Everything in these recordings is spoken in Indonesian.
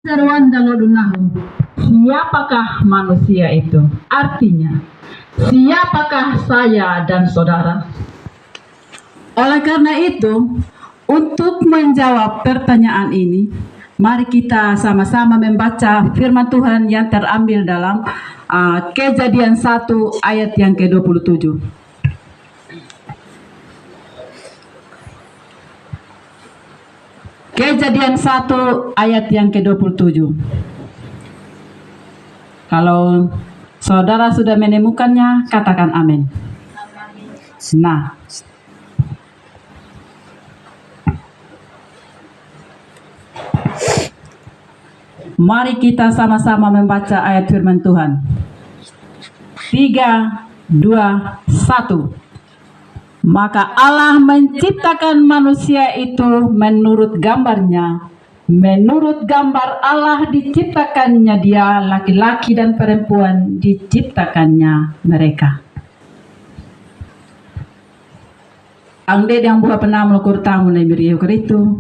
Seruan Dalodunahum, siapakah manusia itu? Artinya, siapakah saya dan saudara? Oleh karena itu, untuk menjawab pertanyaan ini, mari kita sama-sama membaca firman Tuhan yang terambil dalam Kejadian 1 ayat yang ke-27. Kejadian 1 ayat yang ke-27. Kalau saudara sudah menemukannya, katakan amin. Nah, mari kita sama-sama membaca ayat firman Tuhan. 3, 2, 1. Maka Allah menciptakan manusia itu menurut gambarnya. Menurut gambar Allah diciptakannya dia, laki-laki dan perempuan diciptakannya mereka. Ang yang buah pernah melakukan tamu na miriyo kerito.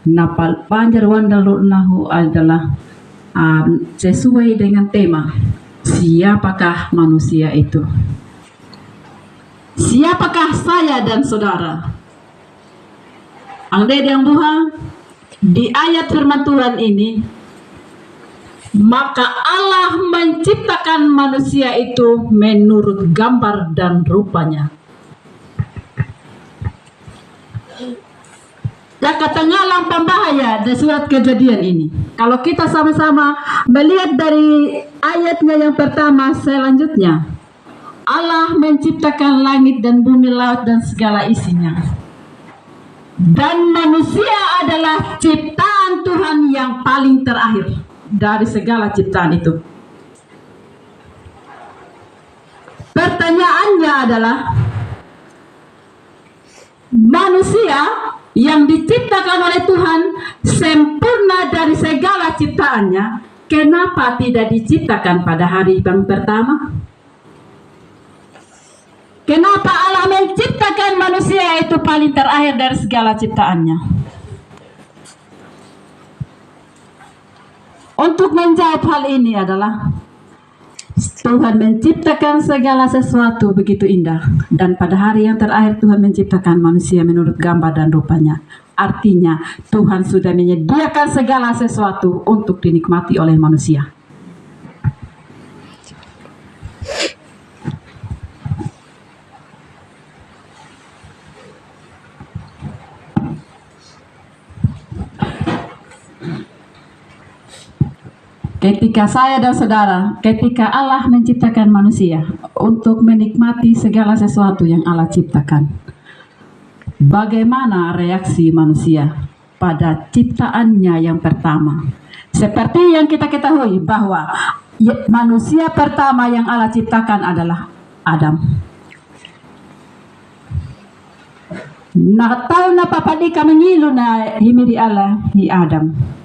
Napal panjar wandal nahu adalah sesuai dengan tema siapakah manusia itu. Siapakah saya dan saudara? Ang yang buah di ayat firman Tuhan ini, maka Allah menciptakan manusia itu menurut gambar dan rupanya. Ya ketengalan pembahaya dari surat Kejadian ini. Kalau kita sama-sama melihat dari ayatnya yang pertama selanjutnya, Allah menciptakan langit dan bumi, laut dan segala isinya. Dan manusia adalah ciptaan Tuhan yang paling terakhir dari segala ciptaan itu. Pertanyaannya adalah, manusia yang diciptakan oleh Tuhan sempurna dari segala ciptaannya, kenapa tidak diciptakan pada hari yang pertama? Kenapa Allah menciptakan manusia itu paling terakhir dari segala ciptaannya? Untuk menjawab hal ini adalah, Tuhan menciptakan segala sesuatu begitu indah, dan pada hari yang terakhir Tuhan menciptakan manusia menurut gambar dan rupanya. Artinya Tuhan sudah menyediakan segala sesuatu untuk dinikmati oleh manusia. Ketika saya dan saudara, ketika Allah menciptakan manusia untuk menikmati segala sesuatu yang Allah ciptakan, bagaimana reaksi manusia pada ciptaannya yang pertama? Seperti yang kita ketahui bahwa manusia pertama yang Allah ciptakan adalah Adam. Nah, tahu na papadika mengilu na himiri Allah hi Adam.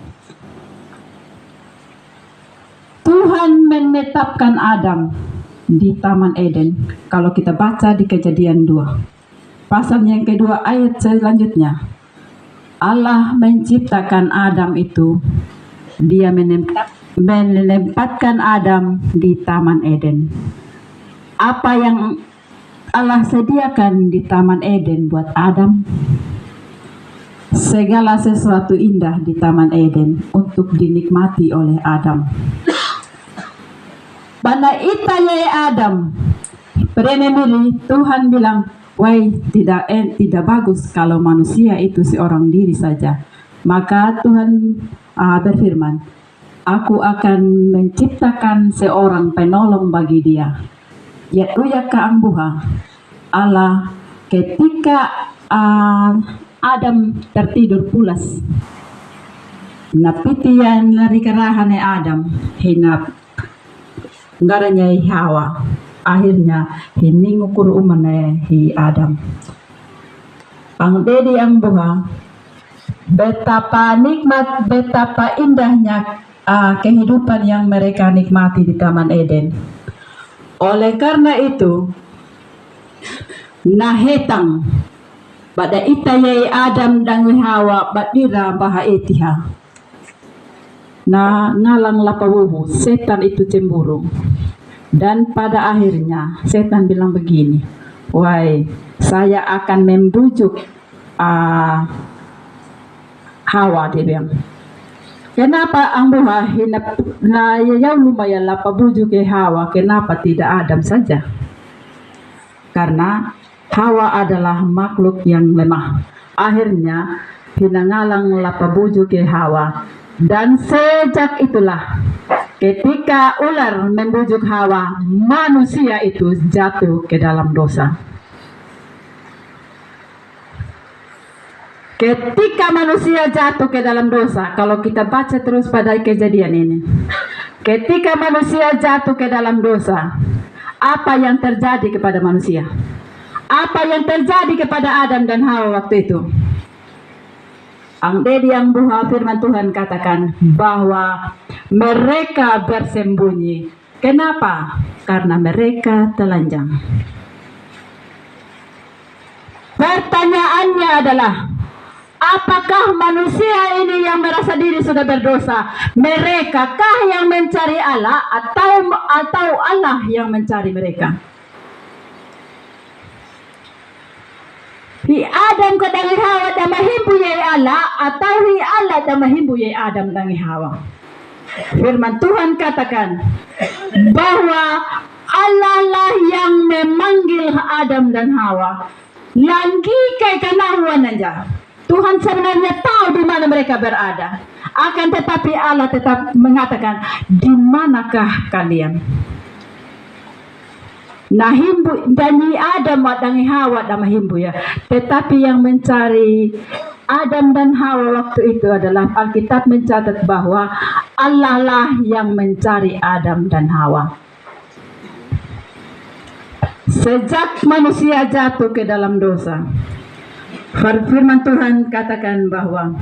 Tuhan menetapkan Adam di Taman Eden. Kalau kita baca di Kejadian 2, pasal yang kedua ayat selanjutnya, Allah menciptakan Adam itu, dia menempatkan Adam di Taman Eden. Apa yang Allah sediakan di Taman Eden buat Adam? Segala sesuatu indah di Taman Eden untuk dinikmati oleh Adam. Pada itaya Adam, peremili Tuhan bilang, wah tidak bagus kalau manusia itu seorang diri saja. Maka Tuhan berfirman, aku akan menciptakan seorang penolong bagi dia. Yaitu kaangbuha Allah ketika Adam tertidur pulas. Napitian lari kerahan Adam hinap ngaranya Hawa, akhirnya hiningukur umane hi Adam. Pangdedi ang buha, betapa nikmat, betapa indahnya kehidupan yang mereka nikmati di Taman Eden. Oleh karena itu, nahetang pada itayai Adam dan Hawa badira baha itiha. na ngalang lapawuhu, setan itu cemburu. Dan pada akhirnya setan bilang begini, wahai, saya akan membujuk Hawa, dia bilang. Kenapa ang buha na yayaw lumayan lapabujuk ke Hawa, kenapa tidak Adam saja? Karena Hawa adalah makhluk yang lemah. Akhirnya pinangalang lapabujuk ke Hawa. Dan sejak itulah ketika ular membujuk Hawa, manusia itu jatuh ke dalam dosa. Ketika manusia jatuh ke dalam dosa, kalau kita baca terus pada kejadian ini, ketika manusia jatuh ke dalam dosa, apa yang terjadi kepada manusia? Apa yang terjadi kepada Adam dan Hawa waktu itu? Ang dedi yang buha firman Tuhan katakan bahwa mereka bersembunyi. Kenapa? Karena mereka telanjang. Pertanyaannya adalah, apakah manusia ini yang merasa diri sudah berdosa, mereka kah yang mencari Allah atau Allah yang mencari mereka? Hi Adam kadang Hawa da mahimbuyay Allah atau hi Allah da mahimbuyay Adam dan Hawa. Firman Tuhan katakan bahwa Allah lah yang memanggil Adam dan Hawa. Lagi kay kanahuan nanja. Tuhan sebenarnya tahu di mana mereka berada. Akan tetapi Allah tetap mengatakan, di manakah kalian? Nahimbu dani Adam dan Hawa dan mahimbu ya. Tetapi yang mencari Adam dan Hawa waktu itu adalah Alkitab mencatat bahwa Allah lah yang mencari Adam dan Hawa. Sejak manusia jatuh ke dalam dosa, firman Tuhan katakan bahwa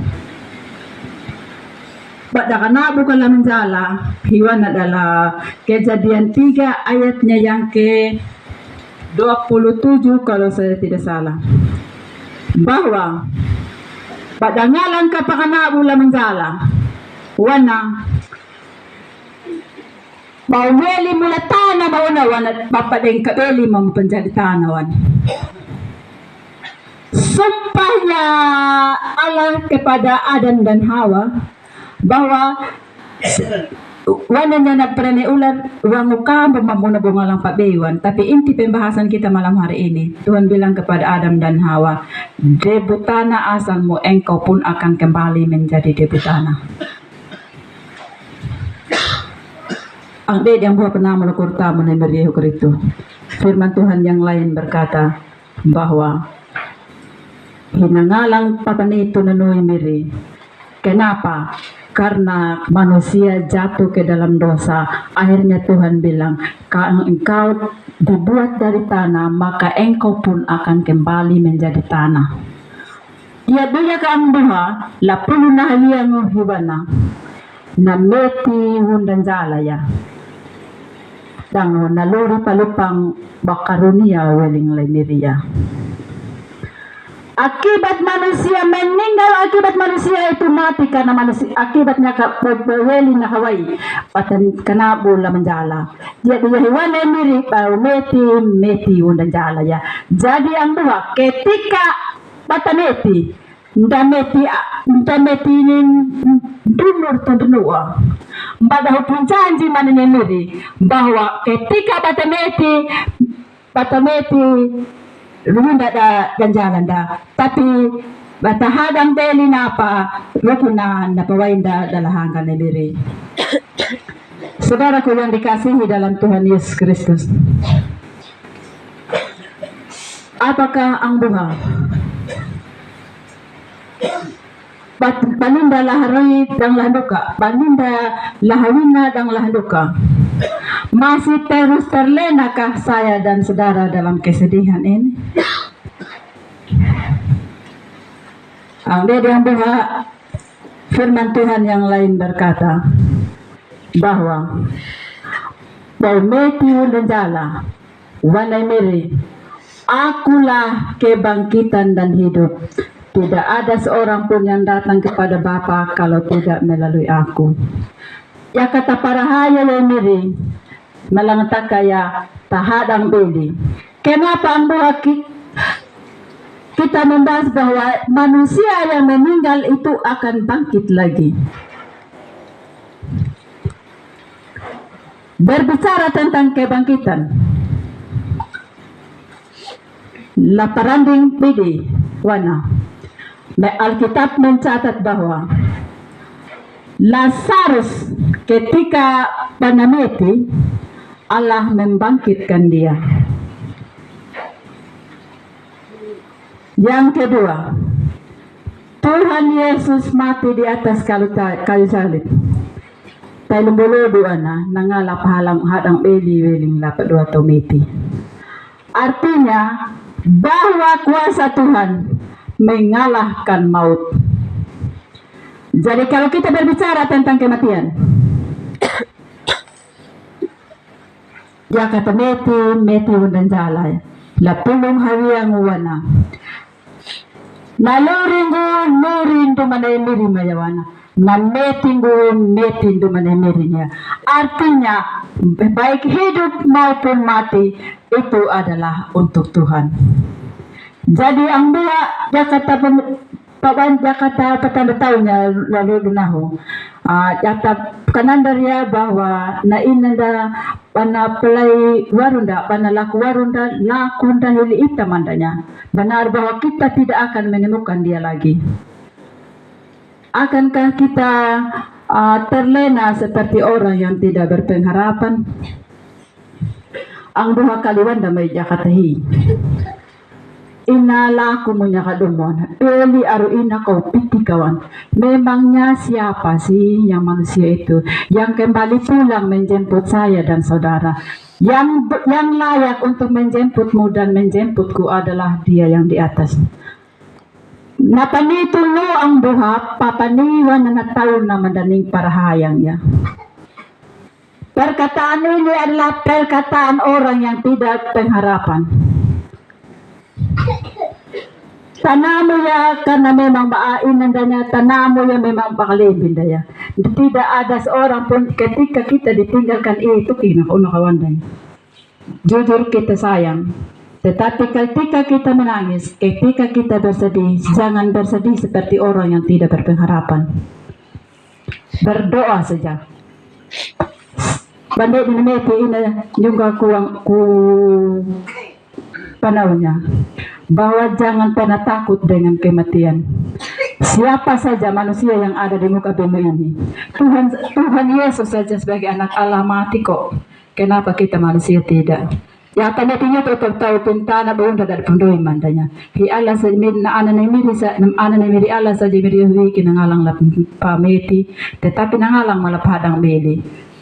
pada kana bukan menjala, hewan adalah Kejadian 3 ayatnya yang ke 27 kalau saya tidak salah. Bahwa pada ngalan kapakana bula menjala, wana baweli mula tanah baunawan at papadeng kabeli mo penjadi tanawan. Sumpahnya Allah kepada Adam dan Hawa bahwa wananya na prene ular wangu ka mamuna bunga lang pabewan. Tapi inti pembahasan kita malam hari ini, Tuhan bilang kepada Adam dan Hawa, debutana asalmu, engkau pun akan kembali menjadi debutana. Ang ded yang buah pernah melakukan tamu na meriah itu. Firman Tuhan yang lain berkata bahwa hinangalang papanito na nuy miri. Kenapa? Karena manusia jatuh ke dalam dosa. Akhirnya Tuhan bilang, kalau engkau dibuat dari tanah, maka engkau pun akan kembali menjadi tanah. Dia duya ka ang buha, lapuno na haliyang hibana, na meti hundan jalaya. Dango naluri palupang bakarunia weling lemiriya. Akibat manusia meninggal, akibat manusia itu mati karena manusia, akibatnya weli na Hawaii patan kana bola menjala. Jadi hewan miri pau meti undan jala ya. Jadi ang dua ketika patameti ndameti nin dunur to dunua. Pada hubung janji manene miri bahwa ketika patameti rumunda da ganjalan da, tapi batahadang beli napa rukuna napawain da dalahangan ni diri. Saudaraku yang dikasihi dalam Tuhan Yesus Kristus, apakah ang buha paninda lahari dang lahanduka, paninda lahawina dang lahanduka, masih terus terlenakah saya dan saudara dalam kesedihan ini? Ang yang buha firman Tuhan yang lain berkata bahwa Paumeti dan jala wanay miri, akulah kebangkitan dan hidup. Tidak ada seorang pun yang datang kepada Bapa kalau tidak melalui aku. Ya kata para haya miri melangkah kaya tahadang beli. Kenapa Anda kita membahas bahwa manusia yang meninggal itu akan bangkit lagi? Berbicara tentang kebangkitan, Laparanding PD Wana Alkitab mencatat bahwa Lazarus ketika panameti Allah membangkitkan dia. Yang kedua, Tuhan Yesus mati di atas kayu salib. Tayo bolodo ana nangalap halang hadang beli weling lapat dua tometi. Artinya bahwa kuasa Tuhan mengalahkan maut. Jadi kalau kita berbicara tentang kematian, ya kata meti undan jalay, lapulong hawiyang wana. Nalurin do manay miri mayawana. Na metin do manay mirinya. Artinya baik hidup maupun mati itu adalah untuk Tuhan. Jadi ang dua Jakarta petanda tahunnya lalu dunaho. Jata kanandarya bahwa na inanda pana pelai warunda pana laku warunda lakunda hili ita mandanya. Benar bahwa kita tidak akan menemukan dia lagi. Akankah kita terlena seperti orang yang tidak berpengharapan? Ang duha kaliwan damay jakatahi. Inalaku mo niya kadumon. Eli aruina kau pitikawan. Memangnya siapa sih yang manusia itu yang kembali pulang menjemput saya dan saudara? Yang layak untuk menjemputmu dan menjemputku adalah Dia yang di atas. Napanitulo ang buha, papaniwan na taon na madaling parahayangnya. Perkataan ini adalah perkataan orang yang tidak pengharapan. Tanamo ya karena memang maain nandanya, tanamo ya memang bakalibin daya. Tidak ada seorang pun ketika kita ditinggalkan itu kinakaunakawandan. Jujur kita sayang. Tetapi ketika kita menangis, ketika kita bersedih, jangan bersedih seperti orang yang tidak berpengharapan. Berdoa saja. Pandai dinamiti ina juga ku panahnya. Bahwa jangan pernah takut dengan kematian. Siapa saja manusia yang ada di muka bumi ini, Tuhan Yesus saja sebagai anak Allah mati kok. Kenapa kita manusia tidak? Ya panatinya tetap tahu pintana bunda dari pendoi mandanya. Hi Allah saja na miri Allah saja miri kinangalang pameti, tetapi nangalang malapadang beli.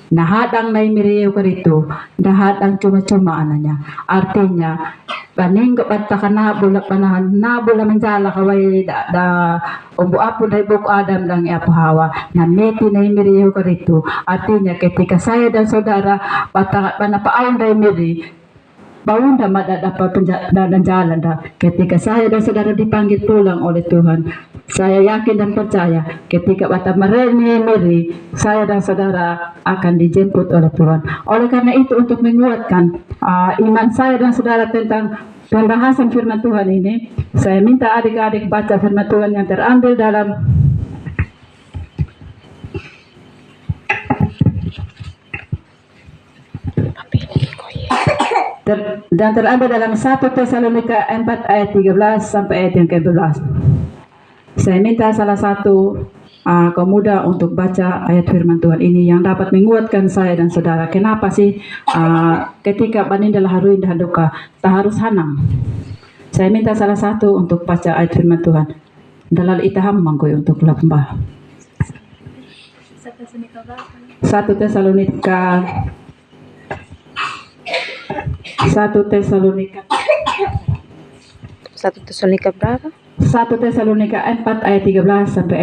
Nahadang na imiriyo karito, nahadang cuma-cuma ananya. Artinya, paninggo at nabula panahan, nabula manjala kaway da umbu apo na ibuk Adam lang iapahawa, na meti na imiriyo karito. Artinya, ketika saya dan saudara panapaaon na imiri, Baunda madadapa dan jalan dah. Ketika saya dan saudara dipanggil pulang oleh Tuhan, saya yakin dan percaya ketika bata meri, saya dan saudara akan dijemput oleh Tuhan. Oleh karena itu untuk menguatkan iman saya dan saudara tentang pembahasan firman Tuhan ini, saya minta adik-adik baca firman Tuhan yang terambil dalam dan terambil dalam 1 Tesalonika 4 ayat 13 sampai ayat yang ke-12. Saya minta salah satu kaum muda untuk baca ayat firman Tuhan ini yang dapat menguatkan saya dan saudara. Kenapa sih ketika panindalah haruin dahaduka tak harus hanang? Saya minta salah satu untuk baca ayat firman Tuhan. Dalal itaham mangkoy untuk lambah. 1 Tesalonika 1 Tesalonika berapa? 1 Tesalonika 4 ayat 13 sampai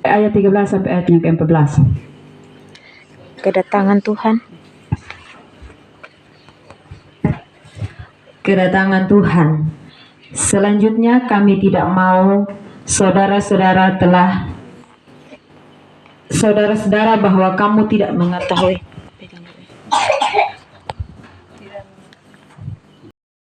ayat 13 sampai ayat yang ke-14. Kedatangan Tuhan. Kedatangan Tuhan. Selanjutnya kami tidak mau saudara-saudara bahwa kamu tidak mengetahui